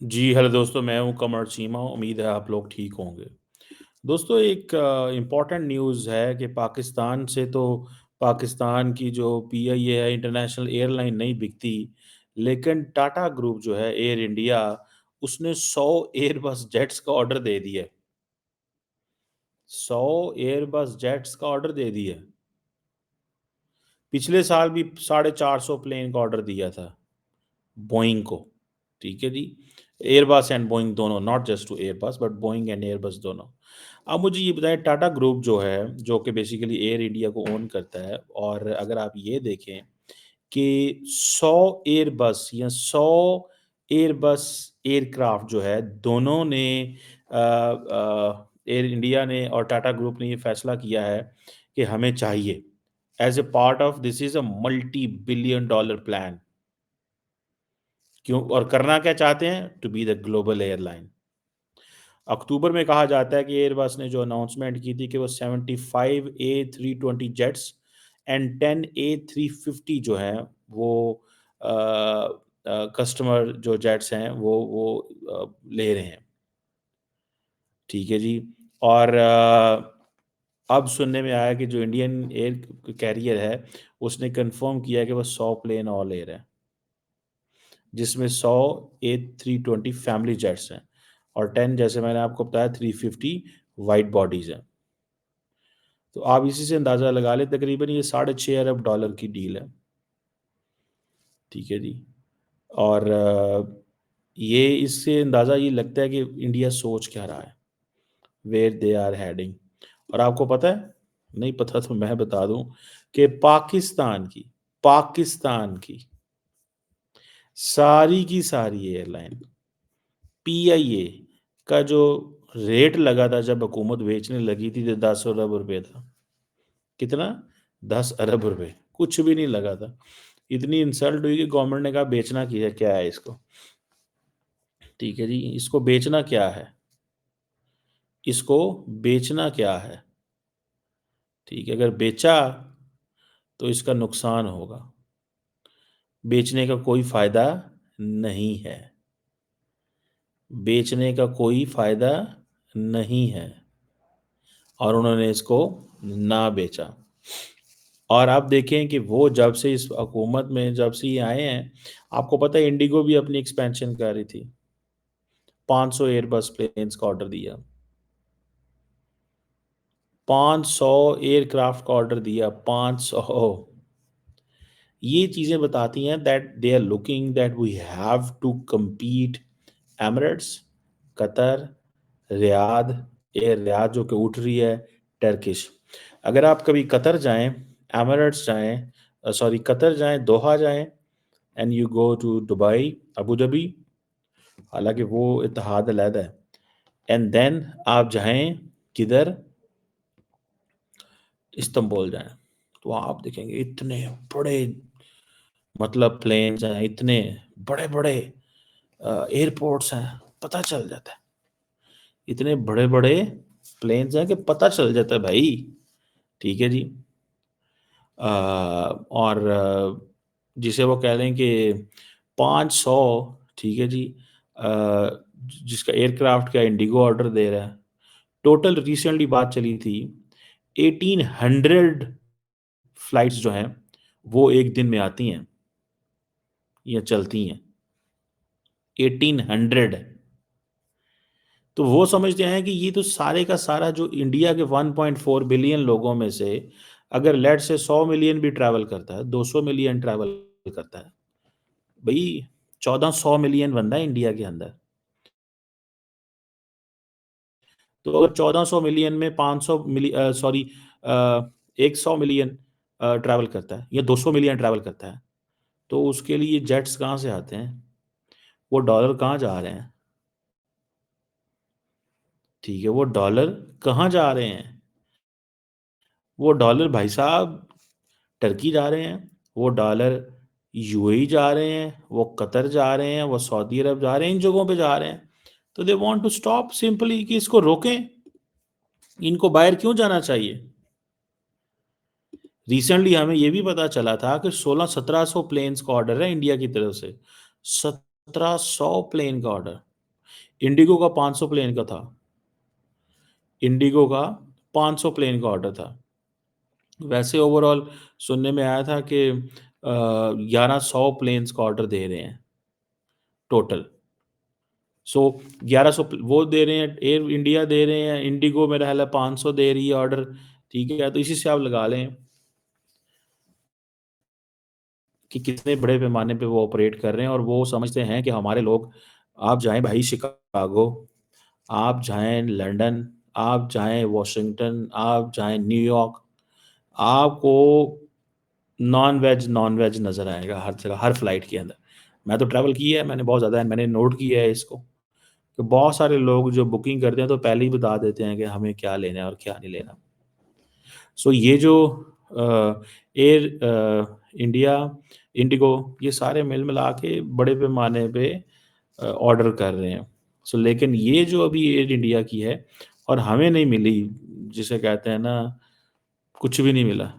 जी, hello दोस्तों, मैं हूँ कमर चीमा, उम्मीद है आप लोग ठीक होंगे। दोस्तों एक इम्पॉर्टेंट न्यूज़ है कि पाकिस्तान से तो पाकिस्तान की जो पीआईए है, इंटरनेशनल एयरलाइन नहीं बिकती, लेकिन टाटा ग्रुप जो है एयर इंडिया, उसने 100 एयरबस जेट्स का ऑर्डर दे दिया है। 100 एयरबस जेट्स का ऑर्डर दे दिया है। पिछले साल भी 450 प्लेन का ऑर्डर दिया था बोइंग को, ठीक है जी। एयरबस एंड बोइंग दोनों, not just to Airbus but Boeing and Airbus दोनों। अब मुझे ये बताएं, टाटा ग्रुप जो है, जो कि बेसिकली एयर इंडिया को ओन करता है, और अगर आप ये देखें कि 100 एयरबस या 100 एयरबस एयरक्राफ्ट जो है, दोनों ने एयर इंडिया ने और टाटा ग्रुप ने ये फैसला किया है कि हमें चाहिए as a part of this is a multi billion dollar plan. क्यों और करना क्या चाहते हैं? To be the global airline. अक्टूबर में कहा जाता है कि एयरबस ने जो अनाउंसमेंट की थी कि वो 75 A320 जेट्स एंड 10 A350 जो हैं वो कस्टमर जो जेट्स हैं वो ले रहे हैं, ठीक है जी। और अब सुनने में आया कि जो इंडियन एयर कैरियर है, उसने कंफर्म किया है कि वो 100 प्लेन और ले रहे हैं, जिसमें 100 A320 फैमिली जेट्स हैं और 10, जैसे मैंने आपको बताया, 350 वाइड बॉडीज हैं। तो आप इसी से अंदाज़ा लगा लें, तकरीबन ये $6.5 अरब की डील है, ठीक है जी। और ये इससे अंदाज़ा ये लगता है कि इंडिया सोच क्या रहा है, वेयर दे आर हेडिंग। और आपको पता है, नहीं पता तो मैं बता दूं कि पाकिस्तान की सारी की सारी एयरलाइन, पीआईए का जो रेट लगा था जब हुकूमत बेचने लगी थी, तो 10 अरब रुपए था। कितना? 10 अरब रुपए, कुछ भी नहीं लगा था। इतनी इंसल्ट हुई कि गवर्नमेंट ने कहा बेचना किया क्या है इसको, ठीक है जी। इसको बेचना क्या है, इसको बेचना क्या है, ठीक है। अगर बेचा तो इसका नुकसान होगा, बेचने का कोई फायदा नहीं है, बेचने का कोई फायदा नहीं है। और उन्होंने इसको ना बेचा। और आप देखें कि वो जब से इस हुकूमत में जब से ये आए हैं, आपको पता है इंडिगो भी अपनी एक्सपेंशन कर रही थी, 500 एयरबस प्लेन्स का ऑर्डर दिया, 500 एयरक्राफ्ट का ऑर्डर दिया, 500। ये चीज़ें बताती हैं that they are looking that we have to compete Emirates, Qatar, Riyadh, air Riyadh जो कि उठ रही है, टर्किश। अगर आप कभी कतर जाएं, एमिरेट्स जाएं, सॉरी कतर जाएं, दोहा जाएं, and you go to Dubai, Abu Dhabi, हालांकि वो इत्तेहाद अलहदा है, एंड देन आप जाएं किधर, इस्तांबुल जाएं, तो आप देखेंगे इतने बड़े, मतलब प्लेन्स हैं, इतने बड़े बड़े एयरपोर्ट्स हैं, पता चल जाता है। इतने बड़े बड़े प्लेन्स हैं कि पता चल जाता है भाई, ठीक है जी। और जिसे वो कह लें कि 500, ठीक है जी, जिसका एयरक्राफ्ट का इंडिगो ऑर्डर दे रहा है। टोटल रिसेंटली बात चली थी, 1800 फ्लाइट्स जो हैं वो एक दिन में आती हैं या चलती हैं, 1800। तो वो समझते हैं कि ये तो सारे का सारा जो इंडिया के 1.4 बिलियन लोगों में से, अगर लेट से 100 मिलियन भी ट्रैवल करता है, 200 मिलियन ट्रैवल करता है, भाई 1400 मिलियन बंदा है इंडिया के अंदर। तो अगर 1400 मिलियन में 500 मिलियन, सॉरी, 100 मिलियन ट्रैवल करता है या 200 मिलियन ट्रैवल करता है, तो उसके लिए जेट्स कहाँ से आते हैं, वो डॉलर कहाँ जा रहे हैं, ठीक है, वो डॉलर कहाँ जा रहे हैं? वो डॉलर भाई साहब टर्की जा रहे हैं, वो डॉलर यूएई जा रहे हैं, वो कतर जा रहे हैं, वो सऊदी अरब जा रहे हैं, इन जगहों पे जा रहे हैं। तो they want to stop simply, कि इसको रोकें, इनको बाहर क्यों जाना चाहिए। रिसेंटली हमें ये भी पता चला था कि 1600-1700 प्लेन्स का ऑर्डर है इंडिया की तरफ से, 1700 प्लेन का ऑर्डर। इंडिगो का 500 प्लेन का था। इंडिगो का 500 प्लेन का ऑर्डर था। वैसे ओवरऑल सुनने में आया था कि 1100 प्लेन्स का ऑर्डर दे रहे हैं टोटल। सो 1100 वो दे रहे हैं, एयर इंडिया दे रहे हैं, इंडिगो मेरा ख्याल है 500 दे रही है ऑर्डर, ठीक है? तो इसी से आप लगा लें कि कितने बड़े पैमाने पे वो ऑपरेट कर रहे हैं और वो समझते हैं कि हमारे लोग, आप जाएँ भाई शिकागो, आप जाएँ लंदन, आप जाएँ वॉशिंगटन, आप जाएँ न्यूयॉर्क, आपको नॉन-वेज नज़र आएगा हर जगह, हर फ्लाइट के अंदर। मैं तो ट्रैवल किया है, मैंने बहुत ज़्यादा मैंने नोट किया है इसको, कि बहुत सारे लोग जो बुकिंग करते हैं तो पहले ही बता देते हैं कि हमें क्या लेना है और क्या नहीं लेना। सो ये जो एयर इंडिया, इंडिगो, ये सारे मिला के बड़े पैमाने पे ऑर्डर कर रहे हैं। सो लेकिन ये जो अभी एयर इंडिया की है और हमें नहीं मिली, जिसे कहते हैं ना, कुछ भी नहीं मिला।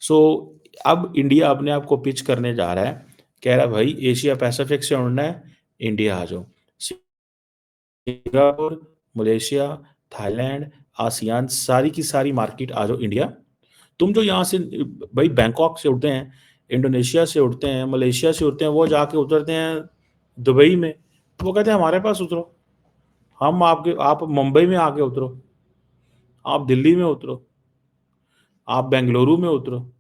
सो अब इंडिया अपने आप को पिच करने जा रहा है, कह रहा है भाई एशिया पैसिफिक से उड़ना है, इंडिया आ जाओ। सिंगापुर, मलेशिया, थाईलैंड, आसियान सारी की सारी मार्केट आ जाओ इंडिया। तुम जो यहाँ से भाई बैंकॉक से उड़ते हैं, इंडोनेशिया से उड़ते हैं, मलेशिया से उड़ते हैं, वो जाके उतरते हैं दुबई में। वो कहते हैं हमारे पास उतरो, हम आपके आप मुंबई में आके उतरो, आप दिल्ली में उतरो, आप बेंगलुरु में उतरो,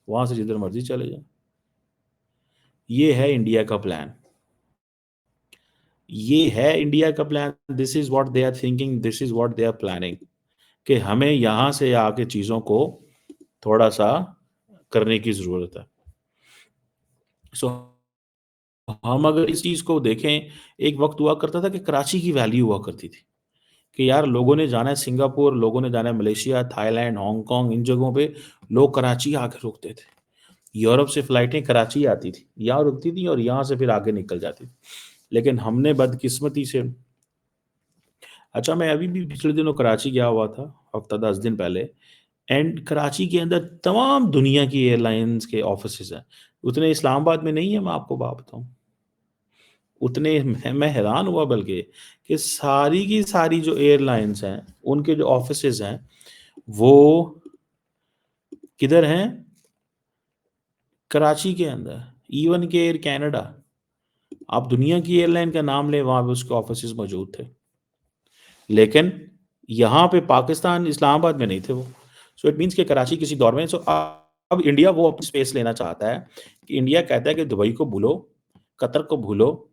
वहाँ से जिधर मर्ज़ी चले जाओ। ये है इंडिया का प्लान। ये है इंडिया का plan, this is what they are thinking, this is what they are planning, कि हमें यहाँ से आके चीज़ों को थोड़ा-सा करने की ज़रूरत है। सो हम अगर इस चीज़ को देखें, एक वक़्त हुआ करता था कि कराची की वैल्यू हुआ करती थी, कि यार लोगों ने जाना है सिंगापुर, लोगों ने जाना है मलेशिया, थाईलैंड, हांगकांग, इन जगहों पे लोग कराची आके रुकते थे। यूरोप से फ्लाइटें कराची आती थी, यहाँ रुकती थी और यहाँ से फिर आगे निकल जाती थी। लेकिन हमने बदकिस्मती से, अच्छा मैं अभी भी पिछले दिनों कराची गया हुआ था, हफ़्ता 10 दिन पहले, एंड कराची के अंदर तमाम दुनिया की एयरलाइन्स के ऑफ़िसेज़ हैं। उतने इस्लामाबाद में नहीं है, मैं आपको बात बताऊँ। उतने मैं हैरान हुआ बल्कि कि सारी की सारी जो एयरलाइन्स हैं, उनके जो ऑफ़िसेज़ हैं, वो किधर हैं? कराची के अंदर। इवन कि एयर कनाडा, आप दुनिया की एयरलाइन का नाम लें, वहाँ पे उसके ऑफ़िसेज़ मौजूद थे। लेकिन यहाँ पे पाकिस्तान, इस्लामाबाद में नहीं थे वो। सो इट मीन्स कि कराची किसी दौर में, सो अब इंडिया वो अपनी स्पेस लेना चाहता है, कि इंडिया कहता है कि दुबई को भूलो, कतर को भूलो,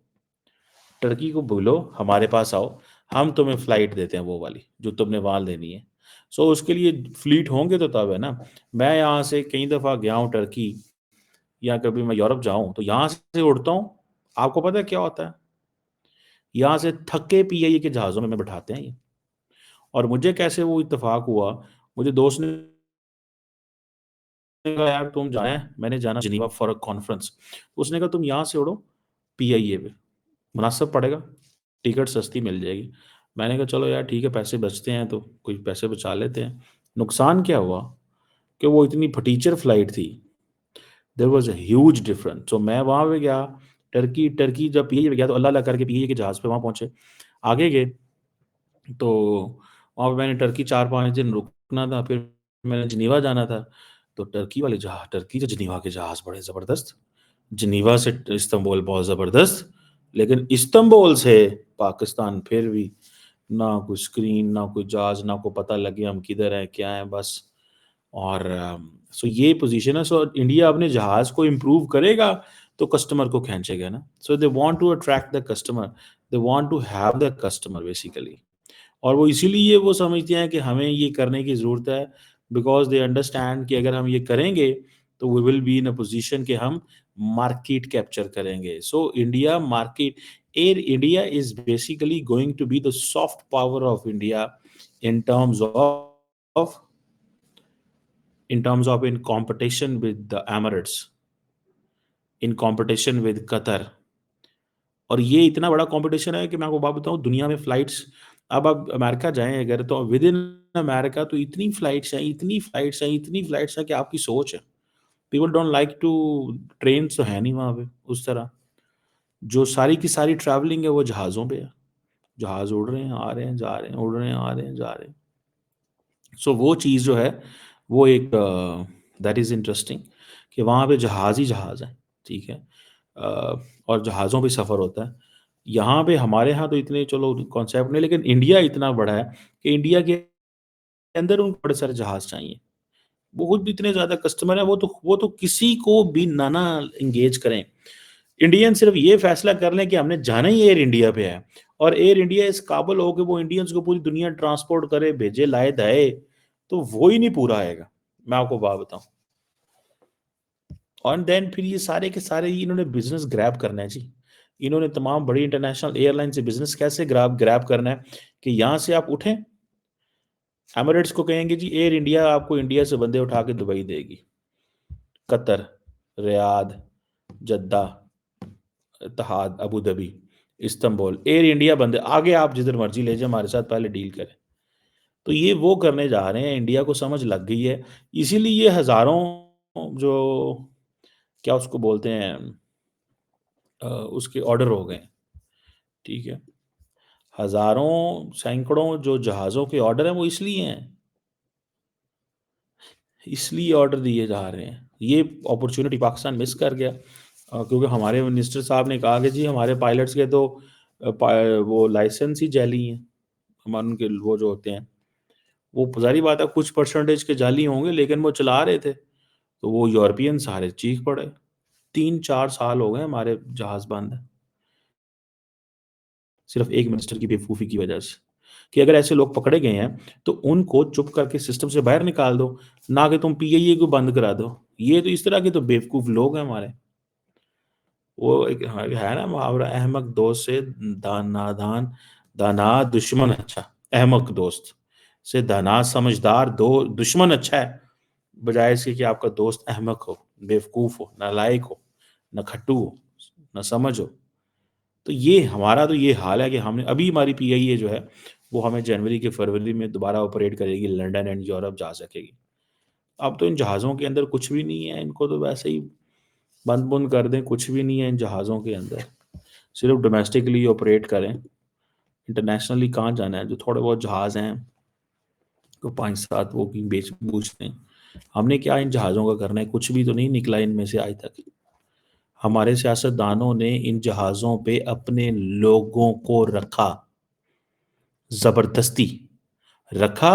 टर्की को भूलो, हमारे पास आओ, हम तुम्हें फ्लाइट देते हैं वो वाली, जो तुमने वहाँ लेनी है। सो उसके लिए फ्लीट होंगे तो तब है ना। मैं यहाँ से कई दफ़ा गया हूँ टर्की, या कभी मैं यूरोप जाऊँ, तो यहाँ से उड़ता हूँ, आपको पता है क्या होता है? यहाँ से थके पीआईए के जहाज़ों में बिठाते हैं ये। और मुझे कैसे वो इत्तेफ़ाक हुआ, मुझे दोस्त ने कहा यार तुम जाना है? मैंने जाना जिनीवा फॉर अ कॉन्फ्रेंस। उसने कहा तुम यहाँ से उड़ो पीआईए पे, मुनासिब पड़ेगा, टिकट सस्ती मिल जाएगी। मैंने कहा चलो यार ठीक है, पैसे बचते हैं तो कोई पैसे बचा लेते हैं। नुकसान क्या हुआ कि वो इतनी फटीचर फ्लाइट थी, there was a huge difference. तो मैं वहाँ पे गया, टर्की टर्की जब पीआईए पे गया तो अल्लाह-अल्लाह करके पीआईए के जहाज़ पे वहाँ पहुँचे। आगे गए तो वहाँ पे मैंने टर्की 4-5 दिन रुकना था, फिर मैंने जिनीवा जाना था। तो टर्की से जिनीवा के जहाज़ बड़े ज़बरदस्त। जिनीवा से इस्तांबुल बहुत ज़बरदस्त, लेकिन इस्तांबुल से पाकिस्तान फिर भी ना कोई स्क्रीन, ना कोई जहाज़, ना को पता लगे हम किधर हैं, क्या हैं बस। और सो ये पोज़ीशन है। सो इंडिया अपने जहाज़ को इम्प्रूव करेगा, तो कस्टमर को खींचेगा ना। So they want to attract the customer, they want to have the customer basically. और वो इसीलिए वो समझते हैं कि हमें ये करने की ज़रूरत है, बिकॉज़ दे अंडरस्टैंड कि अगर हम ये करेंगे, तो we will be in a position कि हम मार्केट कैप्चर करेंगे। So India market, air India is basically going to be the soft power of India in terms of in competition with the Emirates, in competition with Qatar। और ये इतना बड़ा competition है कि मैं आपको बात बताऊँ, दुनिया में फ्लाइट्स, अब आप अमेरिका जाएँ अगर, तो विद इन अमेरिका तो इतनी फ्लाइट्स हैं, इतनी फ्लाइट्स हैं, इतनी फ्लाइट्स हैं कि आपकी सोच है। People don't like to, trains तो है नहीं वहाँ पे उस तरह। जो सारी की सारी ट्रैवलिंग है वो जहाज़ों पे है। जहाज़ उड़ रहे हैं, आ रहे हैं, जा रहे हैं, उड़ रहे हैं, आ रहे हैं, जा रहे हैं। सो वो चीज़ जो है, वो एक दैट इज़ इंटरेस्टिंग कि वहाँ पे जहाज़ ही जहाज़ हैं, ठीक है? और जहाज़ों पे सफ़र होता है। यहाँ पे हमारे यहाँ तो इतने चलो कॉन्सेप्ट नहीं, लेकिन इंडिया इतना बड़ा है कि इंडिया के अंदर उनको बड़े सारे जहाज़ चाहिए। बहुत इतने ज़्यादा कस्टमर हैं, वो तो किसी को भी ना एंगेज करें। इंडियन सिर्फ़ ये फ़ैसला कर लें कि हमने जाना ही एयर इंडिया पे है और एयर इंडिया इस काबिल हो कि वो इंडियंस को पूरी दुनिया ट्रांसपोर्ट करे, भेजे, लाए-धाए, तो वो ही नहीं पूरा आएगा। मैं आपको बात बताऊँ। और देन फिर ये सारे के सारे ही इन्होंने बिज़नेस ग्रैब करना है जी। इन्होंने तमाम बड़ी इंटरनेशनल एयरलाइन से बिज़नेस कैसे ग्रैब ग्रैब करना है कि यहाँ से आप उठें, एमिरेट्स को कहेंगे जी एयर इंडिया आपको इंडिया से बंदे उठा के दुबई देगी। Qatar, Riyadh, Jeddah, Etihad, Abu Dhabi, Istanbul, Air India बंदे आगे आप जिधर मर्ज़ी ले जाएँ हमारे साथ पहले डील करें। तो ये वो करने जा रहे हैं, इंडिया को समझ लग गई है। इसीलिए ये हज़ारों जो क्या उसको बोलते हैं उसके ऑर्डर हो गए, ठीक है? हज़ारों, सैकड़ों जो जहाज़ों के ऑर्डर हैं वो इसलिए ऑर्डर दिए जा रहे हैं। ये अपॉर्च्युनिटी पाकिस्तान मिस कर गया क्योंकि हमारे मिनिस्टर साहब ने कहा कि जी हमारे पायलट्स के तो वो लाइसेंस ही जाली हैं। हमारे उनके वो जो होते हैं, वो ज़ाहिर बात है कुछ परसेंटेज के जाली होंगे लेकिन वो चला रहे थे। तो वो यूरोपियन सारे चीख पड़े। 3-4 साल हो गए हमारे जहाज़ बंद हैं। सिर्फ़ एक मिनिस्टर की बेवकूफ़ी की वजह से, कि अगर ऐसे लोग पकड़े गए हैं, तो उनको चुप करके सिस्टम से बाहर निकाल दो, ना कि तुम पीआईए को बंद करा दो। ये तो इस तरह के तो बेवकूफ़ लोग हैं हमारे। वो एक है ना मुहावरा अहमक दोस्त से दाना दुश्मन अच्छा, अहमक दोस्त से दाना समझदार दो दुश्मन अच्छा है, बजाए इसके कि आपका दोस्त अहमक हो, बेवकूफ़ हो, नालायक हो, नखट्टू हो, ना समझ हो। तो ये हमारा तो ये हाल है कि हमने अभी हमारी पीआईए जो है, वो हमें जनवरी के फरवरी में दोबारा ऑपरेट करेगी, लंदन एंड यूरोप जा सकेगी। अब तो इन जहाज़ों के अंदर कुछ भी नहीं है, इनको तो वैसे ही बंद-बुंद कर दें, कुछ भी नहीं है इन जहाज़ों के अंदर। सिर्फ़ डोमेस्टिकली ऑपरेट करें, इंटरनेशनली कहाँ जाना है? जो थोड़े बहुत जहाज़ हैं, तो 5-7 वो भी बेच-बूच दें। हमने क्या इन जहाज़ों का करना है? कुछ भी तो नहीं निकला इनमें से आज तक। हमारे सियासतदानों ने इन जहाज़ों पे अपने लोगों को रखा, ज़बरदस्ती रखा,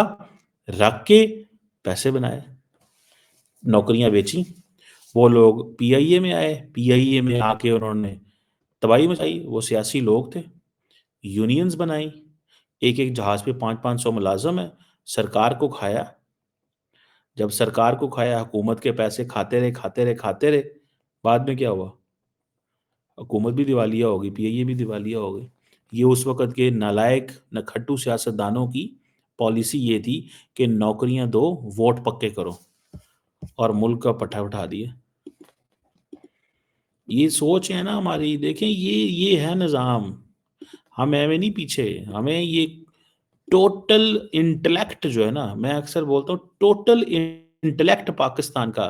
रख के पैसे बनाए, नौकरियाँ बेचीं। वो लोग पीआईए में आए, पीआईए में आके उन्होंने तबाही मचाई, वो सियासी लोग थे, यूनियंस बनाई, एक-एक जहाज़ पे 5-5 सौ मुलाज़िम हैं, सरकार को खाया। जब सरकार को खाया, हुकूमत के पैसे खाते रहे, खाते रहे, खाते रहे, बाद में क्या हुआ? हुकूमत भी दिवालिया हो गई, पीआईए भी दिवालिया हो गई। ये उस वक़्त के नालायक, नखट्टू सियासतदानों की पॉलिसी ये थी कि नौकरियाँ दो, वोट पक्के करो और मुल्क का पट्टा उठा दिया। ये सोच है ना हमारी, देखें ये है निज़ाम। हम एवें नहीं पीछे, हमें ये टोटल इंटेलेक्ट जो है ना, मैं अक्सर बोलता हूँ टोटल इंटेलेक्ट पाकिस्तान का,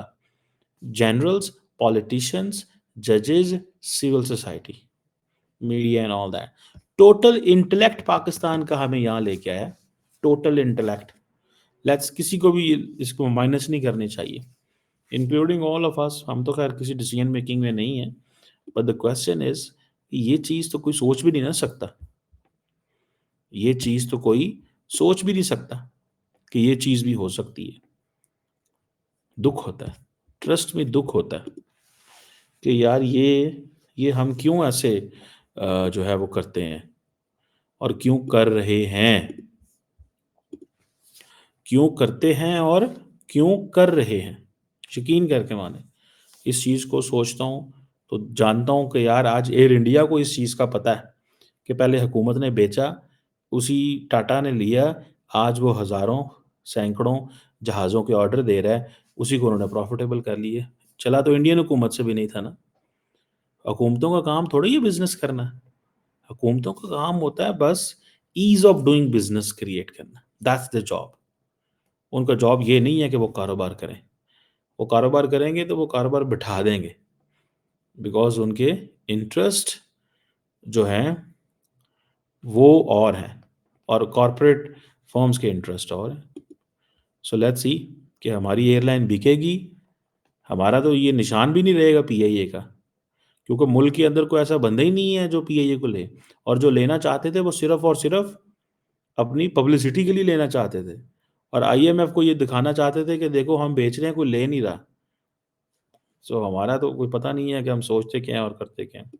जनरल्स, पॉलिटिशियंस, जजेस, civil society, media and all that, total intellect Pakistan का हमें यहाँ लेके आया। टोटल इंटेलेक्ट, लेट्स किसी को भी इसको माइनस नहीं करनी चाहिए, इंक्लूडिंग ऑल ऑफ अस। हम तो खैर किसी डिसीजन मेकिंग में नहीं है, बट द क्वेश्चन इज ये चीज़ तो कोई सोच भी नहीं ना सकता। ये चीज़ तो कोई सोच भी नहीं सकता कि ये चीज़ भी हो सकती है। दुःख होता है, ट्रस्ट में दुःख होता है कि यार ये हम क्यों ऐसे जो है वो करते हैं और क्यों कर रहे हैं? क्यों करते हैं और क्यों कर रहे हैं? यकीन करके मानें, इस चीज़ को सोचता हूँ, तो जानता हूँ कि यार आज एयर इंडिया को इस चीज़ का पता है कि पहले हुकूमत ने बेचा, उसी टाटा ने लिया, आज वो हज़ारों, सैकड़ों जहाज़ों के ऑर्डर दे रहा है, उसी को उन्होंने प्रॉफ़िटेबल कर लिया। चला तो इंडियन हुकूमत से भी नहीं था ना। हुकूमतों का काम थोड़ी है बिज़नेस करना। हुकूमतों का काम होता है बस ease of doing business create करना, दैट्स द जॉब। उनका जॉब ये नहीं है कि वो कारोबार करें। वो कारोबार करेंगे तो वो कारोबार बिठा देंगे, बिकॉज़ उनके इंटरेस्ट जो हैं वो और हैं और कॉर्पोरेट फर्म्स के इंटरेस्ट और हैं। सो लेट्स सी कि हमारी एयरलाइन बिकेगी, हमारा तो ये निशान भी नहीं रहेगा पीआईए का, क्योंकि मुल्क के अंदर कोई ऐसा बंदा ही नहीं है जो पीआईए को ले, और जो लेना चाहते थे वो सिर्फ़ और सिर्फ़ अपनी पब्लिसिटी के लिए लेना चाहते थे और आईएमएफ को ये दिखाना चाहते थे कि देखो हम बेच रहे हैं, कोई ले नहीं रहा। सो हमारा तो कोई पता नहीं है कि हम सोचते क्या हैं और करते क्या हैं।